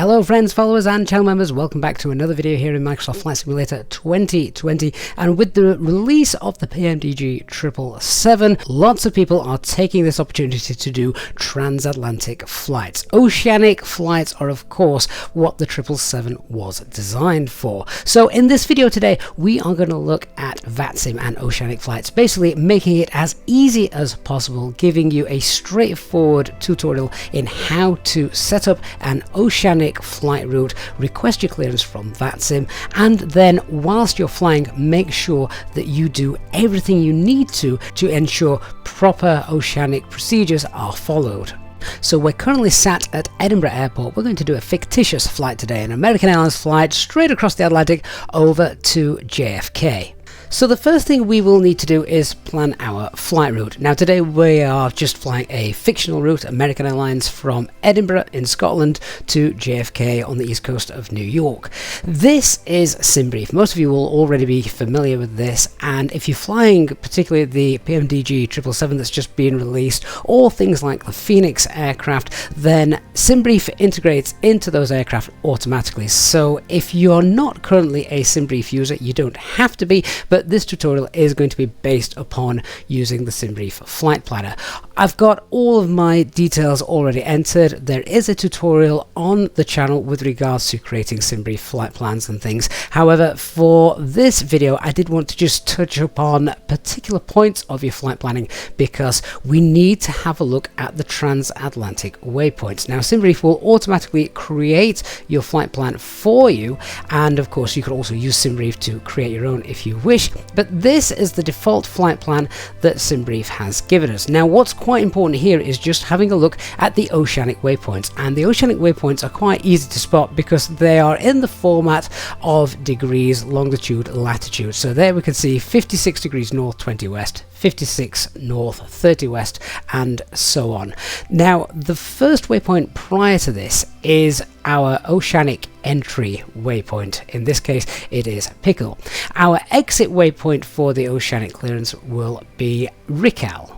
Hello friends, followers and channel members, welcome back to another video here in Microsoft Flight Simulator 2020. And with the release of the PMDG B777, lots of people are taking this opportunity to do transatlantic flights. Oceanic flights are of course what the 777 was designed for. So in this video today we are going to look at VATSIM and oceanic flights, basically making it as easy as possible, giving you a straightforward tutorial in how to set up an oceanic flight route, request your clearance from VATSIM, and then whilst you're flying make sure that you do everything you need to ensure proper oceanic procedures are followed. So we're currently sat at Edinburgh Airport. We're going to do a fictitious flight today, an American Airlines flight straight across the Atlantic over to JFK. So the first thing we will need to do is plan our flight route. Now today we are just flying a fictional route, American Airlines from Edinburgh in Scotland to JFK on the east coast of New York. This is SimBrief. Most of you will already be familiar with this, and if you're flying particularly the PMDG B777 that's just been released, or things like the Phoenix aircraft, then SimBrief integrates into those aircraft automatically. So if you're not currently a SimBrief user, you don't have to be, but this tutorial is going to be based upon using the SimBrief flight planner. I've got all of my details already entered. There is a tutorial on the channel with regards to creating SimBrief flight plans and things. However, for this video I did want to just touch upon particular points of your flight planning because we need to have a look at the transatlantic waypoints. Now SimBrief will automatically create your flight plan for you, and of course you could also use SimBrief to create your own if you wish. But this is the default flight plan that SimBrief has given us. Now what's quite important here is just having a look at the oceanic waypoints, and the oceanic waypoints are quite easy to spot because they are in the format of degrees, longitude, latitude. So there we can see 56 degrees north, 20 west, 56 north, 30 west, and so on. Now the first waypoint prior to this is our oceanic entry waypoint. In this case it is Pickle. Our exit waypoint for the oceanic clearance will be Rickhal.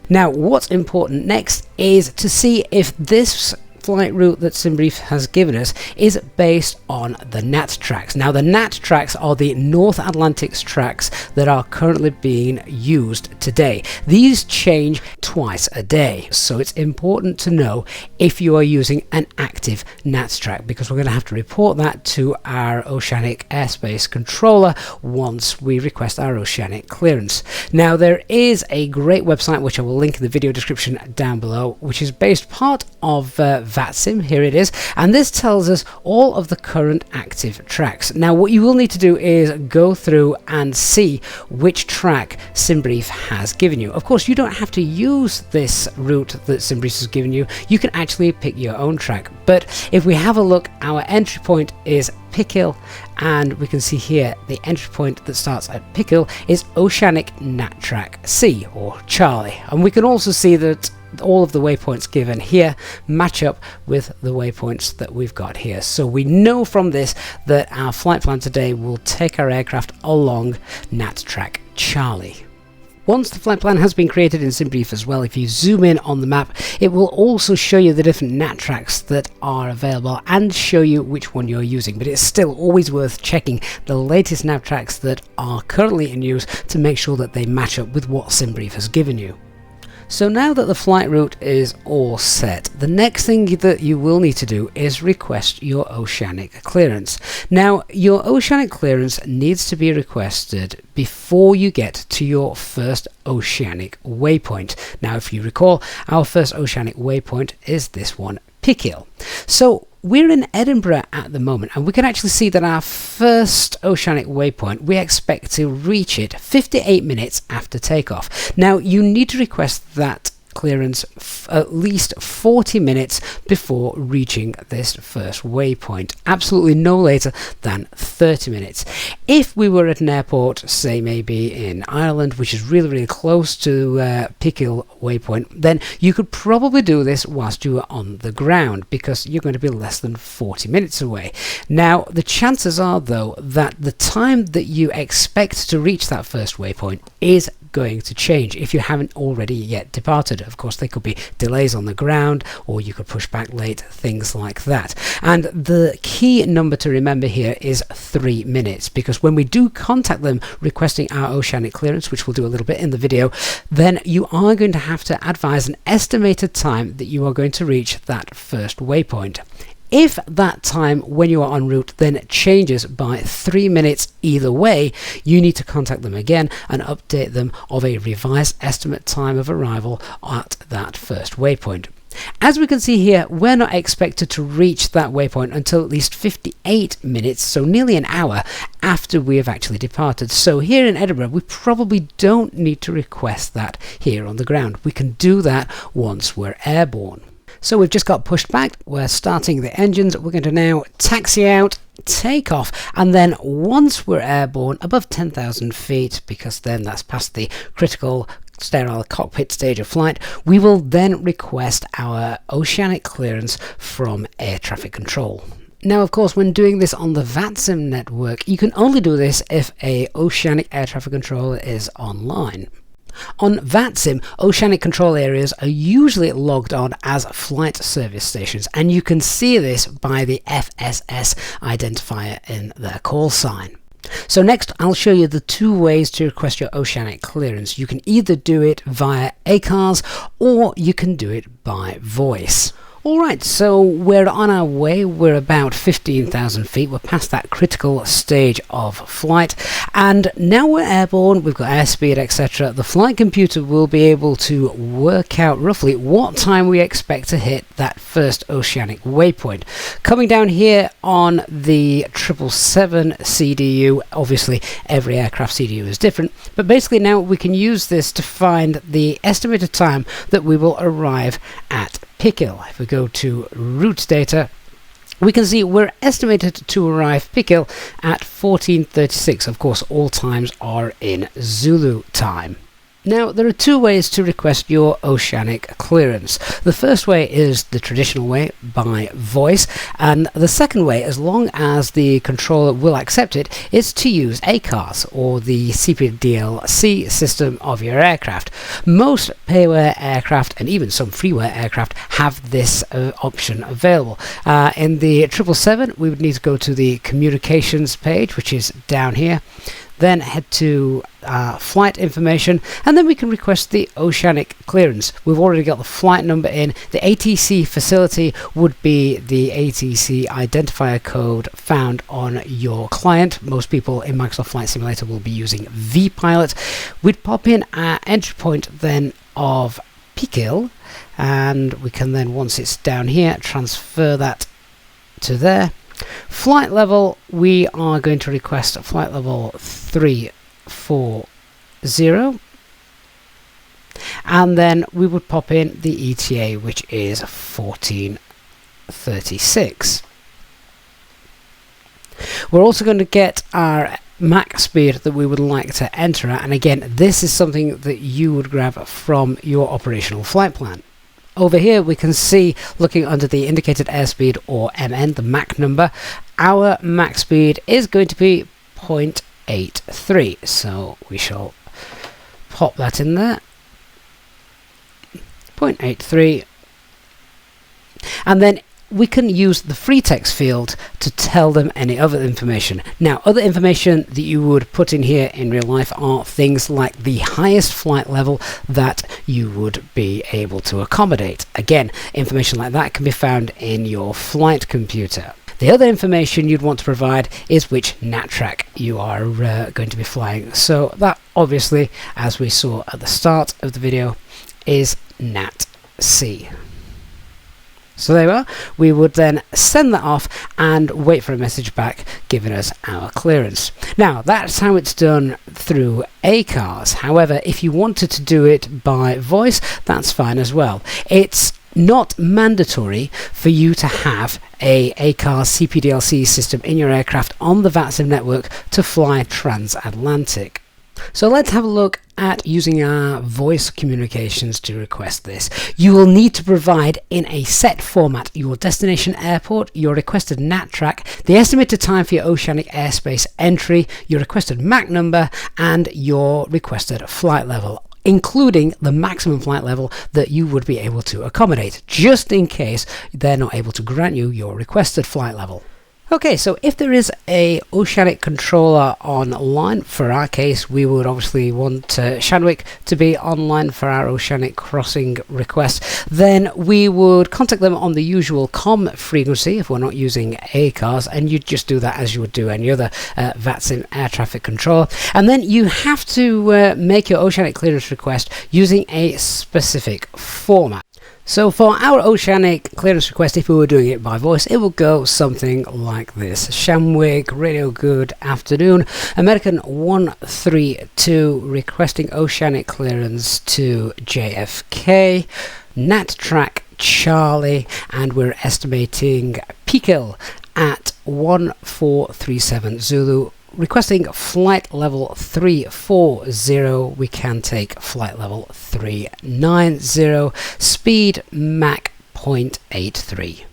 Now what's important next is to see if this flight route that SimBrief has given us is based on the NAT tracks. Now the NAT tracks are the North Atlantic tracks that are currently being used today. These change twice a day, so it's important to know if you are using an active NAT track, because we're going to have to report that to our oceanic airspace controller once we request our oceanic clearance. Now there is a great website which I will link in the video description down below, which is based part of VATSIM. Here it is, and this tells us all of the current active tracks. Now what you will need to do is go through and see which track SimBrief has given you. Of course you don't have to use this route that SimBrief has given you, you can actually pick your own track. But if we have a look, our entry point is Pickle, and we can see here the entry point that starts at Pickle is Oceanic NAT Track C, or Charlie, and we can also see that all of the waypoints given here match up with the waypoints that we've got here. So we know from this that our flight plan today will take our aircraft along NAT Track Charlie. Once the flight plan has been created in SimBrief as well, if you zoom in on the map, it will also show you the different NAT tracks that are available and show you which one you're using. But it's still always worth checking the latest NAT tracks that are currently in use to make sure that they match up with what SimBrief has given you. So now that the flight route is all set, the next thing that you will need to do is request your oceanic clearance. Now your oceanic clearance needs to be requested before you get to your first oceanic waypoint. Now if you recall, our first oceanic waypoint is this one, Pickle. So we're in Edinburgh at the moment, and we can actually see that our first oceanic waypoint, we expect to reach it 58 minutes after takeoff. Now you need to request that clearance at least 40 minutes before reaching this first waypoint, absolutely no later than 30 minutes. If we were at an airport, say maybe in Ireland, which is really close to Pickle waypoint, then you could probably do this whilst you are on the ground, because you're going to be less than 40 minutes away. Now the chances are though that the time that you expect to reach that first waypoint is going to change if you haven't already yet departed. Of course, there could be delays on the ground, or you could push back late, things like that. And the key number to remember here is 3 minutes, because when we do contact them requesting our Oceanic Clearance, which we'll do a little bit in the video, then you are going to have to advise an estimated time that you are going to reach that first waypoint. If that time when you are en route then changes by 3 minutes either way, you need to contact them again and update them of a revised estimate time of arrival at that first waypoint. As we can see here, we're not expected to reach that waypoint until at least 58 minutes, so nearly an hour after we have actually departed. So here in Edinburgh, we probably don't need to request that here on the ground. We can do that once we're airborne. So we've just got pushed back, we're starting the engines, we're going to now taxi out, take off, and then once we're airborne above 10,000 feet, because then that's past the critical sterile cockpit stage of flight, we will then request our Oceanic Clearance from air traffic control. Now, of course, when doing this on the VATSIM network, you can only do this if a Oceanic air traffic controller is online. On VATSIM, oceanic control areas are usually logged on as flight service stations, and you can see this by the FSS identifier in their call sign. So next, I'll show you the 2 ways to request your Oceanic Clearance. You can either do it via ACARS or you can do it by voice. Alright, so we're on our way, we're about 15,000 feet, we're past that critical stage of flight, and now we're airborne, we've got airspeed, etc. The flight computer will be able to work out roughly what time we expect to hit that first oceanic waypoint. Coming down here on the 777 CDU, obviously every aircraft CDU is different, but basically now we can use this to find the estimated time that we will arrive at Pickhill. If we go to route data, we can see we're estimated to arrive Pickhill at 14:36. Of course, all times are in Zulu time. Now, there are 2 ways to request your Oceanic Clearance. The first way is the traditional way, by voice, and the second way, as long as the controller will accept it, is to use ACARS, or the CPDLC system of your aircraft. Most payware aircraft, and even some freeware aircraft, have this option available. In the 777, we would need to go to the communications page, which is down here. Then head to flight information, and then we can request the Oceanic Clearance. We've already got the flight number in. The ATC facility would be the ATC identifier code found on your client. Most people in Microsoft Flight Simulator will be using vPilot. We'd pop in our entry point then of Pickhill, and we can then, once it's down here, transfer that to there. Flight level, we are going to request flight level 340, and then we would pop in the ETA, which is 1436. We're also going to get our Mach speed that we would like to enter at, and again, this is something that you would grab from your operational flight plan. Over here we can see, looking under the indicated airspeed, or MN, the Mach number, our Mach speed is going to be 0.83. So we shall pop that in there, 0.83, and then we can use the free text field to tell them any other information. Now, other information that you would put in here in real life are things like the highest flight level that you would be able to accommodate. Again, information like that can be found in your flight computer. The other information you'd want to provide is which NAT Track you are going to be flying. So that, obviously, as we saw at the start of the video, is NAT C. So there we are. We would then send that off and wait for a message back giving us our clearance. Now, that's how it's done through ACARS. However, if you wanted to do it by voice, that's fine as well. It's not mandatory for you to have a ACARS CPDLC system in your aircraft on the VATSIM network to fly transatlantic. So let's have a look at using our voice communications to request this. You will need to provide in a set format your destination airport, your requested NAT track, the estimated time for your oceanic airspace entry, your requested MAC number, and your requested flight level, including the maximum flight level that you would be able to accommodate, just in case they're not able to grant you your requested flight level. Okay, so if there is a Oceanic controller online, for our case, we would obviously want Shanwick to be online for our Oceanic crossing request. Then we would contact them on the usual COM frequency if we're not using ACARS, and you'd just do that as you would do any other VATSIM air traffic controller. And then you have to make your Oceanic clearance request using a specific format. So for our Oceanic clearance request, if we were doing it by voice, it will go something like this. Shamwick, radio good afternoon, American 132 requesting Oceanic clearance to JFK, NAT Track Charlie, and we're estimating PKIL at 1437 Zulu. Requesting flight level 340, we can take flight level 390, speed Mach 0.83.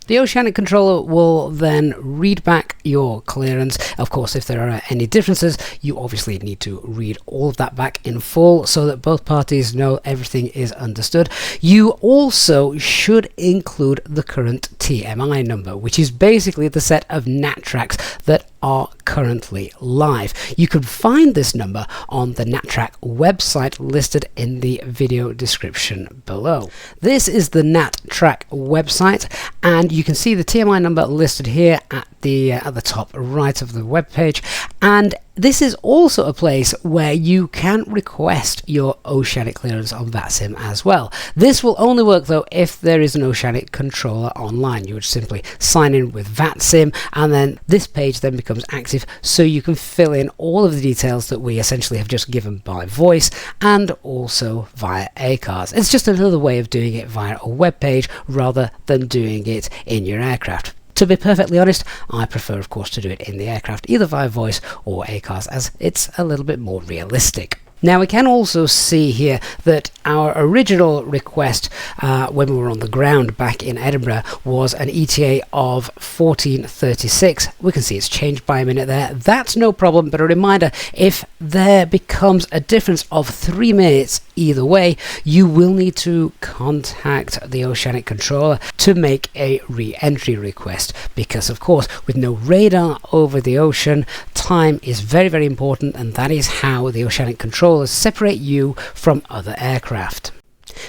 The Oceanic controller will then read back your clearance. Of course, if there are any differences, you obviously need to read all of that back in full so that both parties know everything is understood. You also should include the current TMI number, which is basically the set of NAT tracks that are currently live. You can find this number on the NAT Track website listed in the video description below. This is the NAT Track website, and you can see the TMI number listed here at the top right of the web page, and this is also a place where you can request your Oceanic clearance on VATSIM as well. This will only work though if there is an Oceanic controller online. You would simply sign in with VATSIM, and then this page then becomes active, so you can fill in all of the details that we essentially have just given by voice and also via ACARS. It's just another way of doing it via a web page rather than doing it in your aircraft. To be perfectly honest, I prefer of course to do it in the aircraft, either via voice or ACARS, as it's a little bit more realistic. Now we can also see here that our original request when we were on the ground back in Edinburgh was an ETA of 1436. We can see it's changed by a minute there. That's no problem, but a reminder, if there becomes a difference of 3 minutes either way, you will need to contact the Oceanic controller to make a re-entry request, because of course with no radar over the ocean, time is very, very important, and that is how the Oceanic controllers separate you from other aircraft.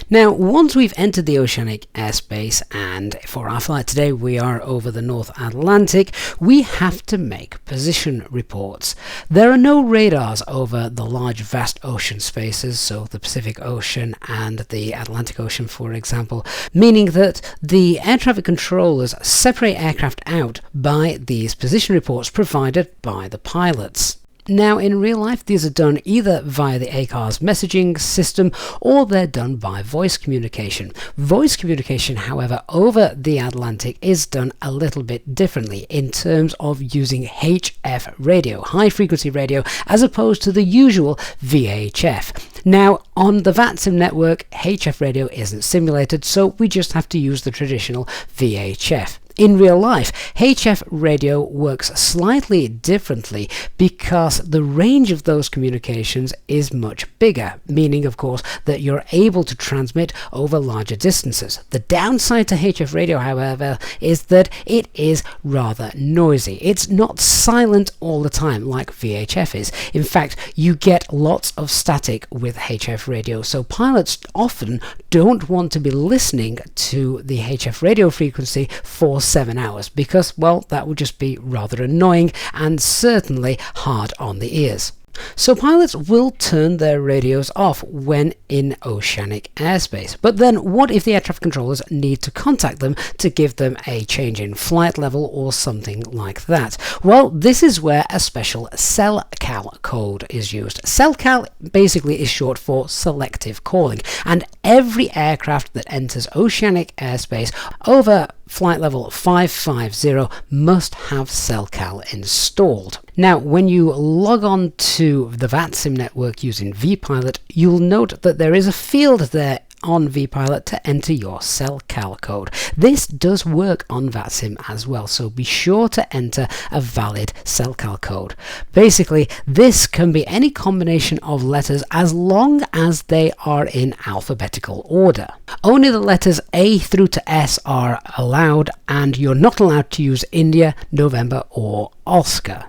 Now, once we've entered the Oceanic airspace, and for our flight today we are over the North Atlantic, we have to make position reports. There are no radars over the large vast ocean spaces, so the Pacific Ocean and the Atlantic Ocean for example, meaning that the air traffic controllers separate aircraft out by these position reports provided by the pilots. Now in real life these are done either via the ACARS messaging system or they're done by voice communication. Voice communication, however, over the Atlantic is done a little bit differently in terms of using HF radio, high frequency radio, as opposed to the usual VHF. Now on the VATSIM network, HF radio isn't simulated, so we just have to use the traditional VHF. In real life, HF radio works slightly differently because the range of those communications is much bigger, meaning of course that you're able to transmit over larger distances. The downside to HF radio, however, is that it is rather noisy. It's not silent all the time like VHF is. In fact, you get lots of static with HF radio, so pilots often don't want to be listening to the HF radio frequency for 7 hours because, well, that would just be rather annoying and certainly hard on the ears. So pilots will turn their radios off when in oceanic airspace. But then what if the air traffic controllers need to contact them to give them a change in flight level or something like that? Well, this is where a special SELCAL code is used. SELCAL basically is short for selective calling, and every aircraft that enters oceanic airspace over flight level 550 must have CellCal installed. Now, when you log on to the VATSIM network using vPilot, you'll note that there is a field there on vPilot to enter your CellCal code. This does work on VATSIM as well, so be sure to enter a valid CellCal code. Basically, this can be any combination of letters as long as they are in alphabetical order. Only the letters A through to S are allowed, and you're not allowed to use India, November or Oscar.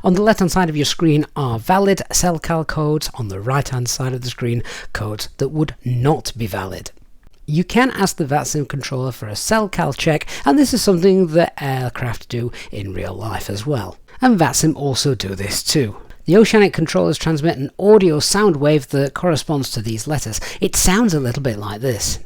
On the left hand side of your screen are valid CellCal codes, on the right hand side of the screen codes that would not be valid. You can ask the VATSIM controller for a CellCal check, and this is something that aircraft do in real life as well. And VATSIM also do this too. The Oceanic controllers transmit an audio sound wave that corresponds to these letters. It sounds a little bit like this.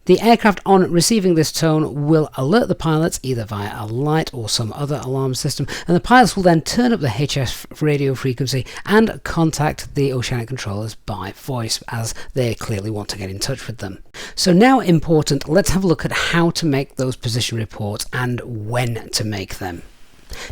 The aircraft on receiving this tone will alert the pilots either via a light or some other alarm system, and the pilots will then turn up the HS radio frequency and contact the Oceanic controllers by voice, as they clearly want to get in touch with them. So now important, let's have a look at how to make those position reports and when to make them.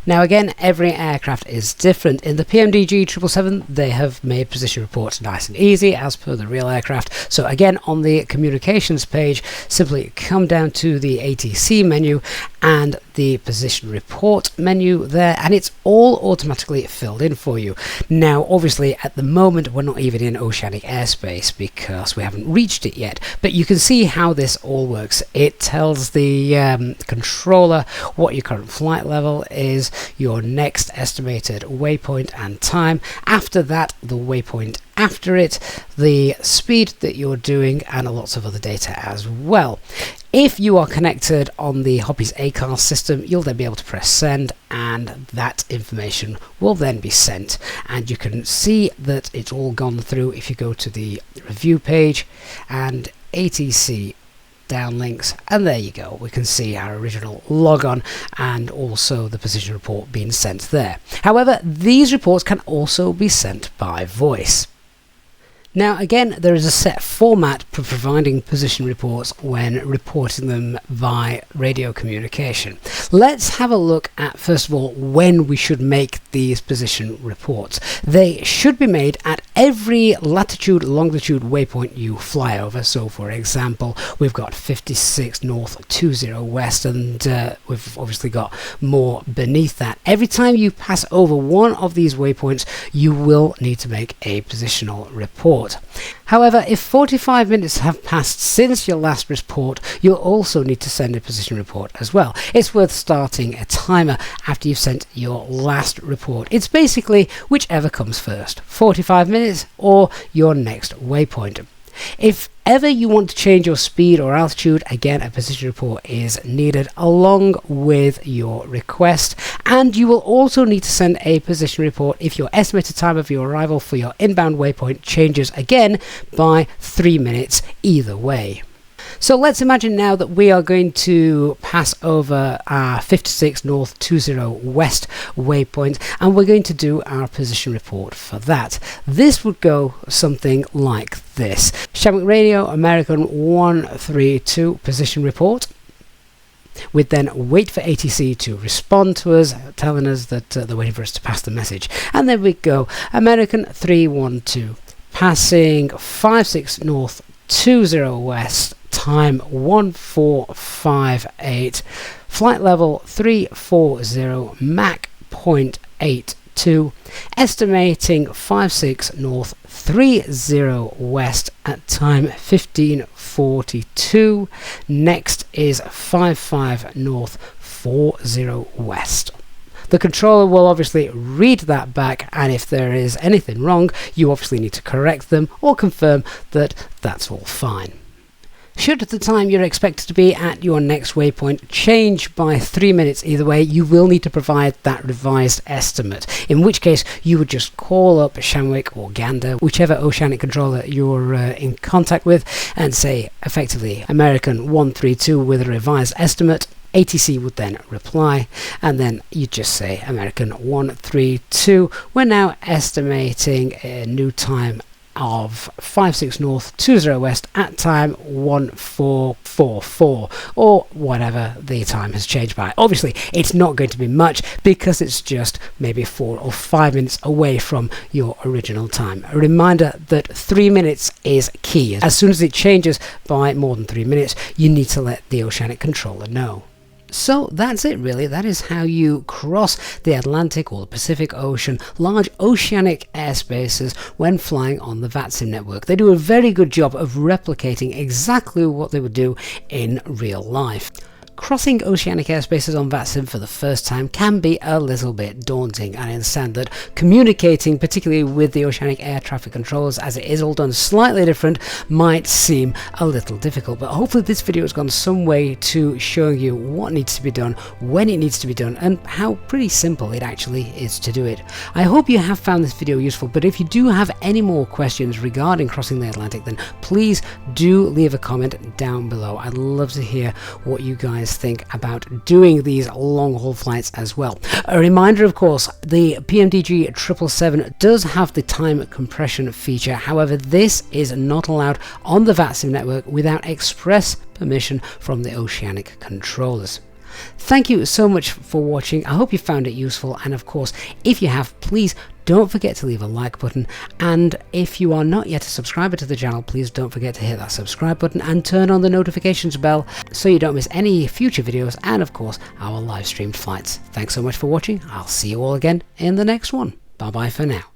Now again, every aircraft is different. In the PMDG 777, they have made position reports nice and easy as per the real aircraft. So again, on the communications page, simply come down to the ATC menu and the position report menu there, and it's all automatically filled in for you. Now obviously at the moment we're not even in oceanic airspace because we haven't reached it yet, but you can see how this all works. It tells the controller what your current flight level is, your next estimated waypoint and time, after that the waypoint after it, the speed that you're doing, and lots of other data as well. If you are connected on the Hoppies ACAR system, you'll then be able to press send, and that information will then be sent, and you can see that it's all gone through if you go to the review page and ATC downlinks, and there you go. We can see our original logon and also the position report being sent there. However, these reports can also be sent by voice. Now again, there is a set format for providing position reports when reporting them by radio communication. Let's have a look at, first of all, when we should make these position reports. They should be made at every latitude, longitude waypoint you fly over. So for example, we've got 56 north, 20 west, and we've obviously got more beneath that. Every time you pass over one of these waypoints, you will need to make a positional report. However, if 45 minutes have passed since your last report, you'll also need to send a position report as well. It's worth starting a timer after you've sent your last report. It's basically whichever comes first, 45 minutes or your next waypoint. If ever you want to change your speed or altitude, again a position report is needed along with your request, and you will also need to send a position report if your estimated time of your arrival for your inbound waypoint changes again by 3 minutes either way. So let's imagine now that we are going to pass over our 56 north 20 west waypoint, and we're going to do our position report for that. This would go something like this. Shamrock Radio American 132 position report. We'd then wait for ATC to respond to us, telling us that they're waiting for us to pass the message. And then we'd go American 312, passing 56 north 20 west, time 1458, flight level 340, Mach 0.82, estimating 56 north 30 west at time 1542. Next is 55 north 40 west. The controller will obviously read that back, and if there is anything wrong, you obviously need to correct them or confirm that that's all fine. Should the time you're expected to be at your next waypoint change by 3 minutes either way, you will need to provide that revised estimate, in which case you would just call up Shamwick or Gander, whichever Oceanic controller you're in contact with, and say effectively American 132 with a revised estimate. ATC would then reply, and then you just say American 132, we're now estimating a new time of 56 North 20 West at time 1444, or whatever the time has changed by. Obviously it's not going to be much because it's just maybe 4 or 5 minutes away from your original time. A reminder that 3 minutes is key. As soon as it changes by more than 3 minutes, you need to let the Oceanic controller know. So that's it really. That is how you cross the Atlantic or the Pacific Ocean, large oceanic airspaces, when flying on the VATSIM network. They do a very good job of replicating exactly what they would do in real life. Crossing oceanic airspaces on VATSIM for the first time can be a little bit daunting, and I understand that communicating, particularly with the oceanic air traffic controllers, as it is all done slightly different, might seem a little difficult. But hopefully this video has gone some way to showing you what needs to be done, when it needs to be done, and how pretty simple it actually is to do it. I hope you have found this video useful, but if you do have any more questions regarding crossing the Atlantic, then please do leave a comment down below. I'd love to hear what you guys think about doing these long haul flights as well. A reminder, of course, the PMDG 777 does have the time compression feature. However, this is not allowed on the VATSIM network without express permission from the Oceanic controllers. Thank you so much for watching. I hope you found it useful, and of course, if you have, please don't forget to leave a like button, and if you are not yet a subscriber to the channel, please don't forget to hit that subscribe button and turn on the notifications bell so you don't miss any future videos and of course our live streamed flights. Thanks so much for watching. I'll see you all again in the next one. Bye bye for now.